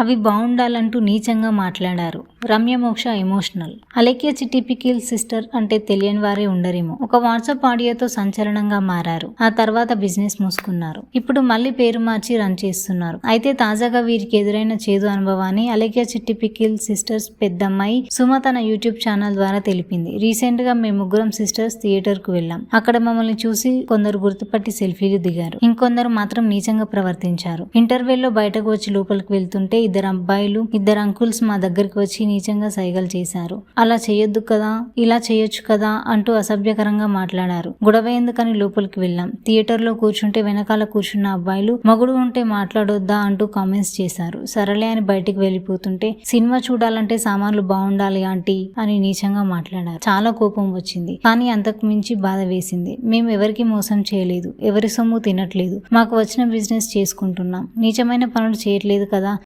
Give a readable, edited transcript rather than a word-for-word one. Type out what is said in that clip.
అవి బాగుండాలంటూ నీచంగా మాట్లాడారు. రమ్య మోక్ష ఎమోషనల్. అలేఖ్య చిట్టి పికిల్ సిస్టర్ అంటే తెలియని వారే ఉండరేమో. ఒక వాట్సాప్ ఆడియోతో సంచలనంగా మారారు. ఆ తర్వాత బిజినెస్ మూసుకున్నారు. ఇప్పుడు మళ్ళీ పేరు మార్చి రన్ చేస్తున్నారు. అయితే తాజాగా వీరికి ఎదురైన చేదు అనుభవాన్ని అలేఖ్య చిట్టి పికిల్ సిస్టర్స్ పెద్దమ్మాయి సుమ తన యూట్యూబ్ ఛానల్ ద్వారా తెలిపింది. రీసెంట్ గా మేము ముగ్గురం సిస్టర్స్ థియేటర్ కు వెళ్ళాం. అక్కడ మమ్మల్ని చూసి కొందరు గుర్తుపట్టి సెల్ఫీలు దిగారు. ఇంకొందరు మాత్రం నీచంగా ప్రవర్తించారు. ఇంటర్వెల్ లో బయటకు వచ్చి లోపలికి వెళ్తుంటే ఇద్దరు అబ్బాయిలు ఇద్దరు అంకుల్స్ మా దగ్గరికి వచ్చి నీచంగా సైగలు చేశారు. అలా చేయొద్దు కదా, ఇలా చేయొచ్చు కదా అంటూ అసభ్యకరంగా మాట్లాడారు. గొడవ ఎందుకని లోపలికి వెళ్ళాం. థియేటర్ లో కూర్చుంటే వెనకాల కూర్చున్న అబ్బాయిలు మగుడు ఉంటే మాట్లాడొద్దా అంటూ కామెంట్స్ చేశారు. సరళే అని బయటికి వెళ్ళిపోతుంటే సినిమా చూడాలంటే సామాన్లు బాగుండాలి ఆంటీ అని నీచంగా మాట్లాడారు. చాలా కోపం వచ్చింది. కానీ అంతకు మించి బాధ వేసింది. మేము ఎవరికి మోసం చేయలేదు, ఎవరి సొమ్ము తినట్లేదు, మాకు వచ్చిన బిజినెస్ చేసుకుంటున్నాం, నీచమైన పనులు చేయట్లేదు కదా,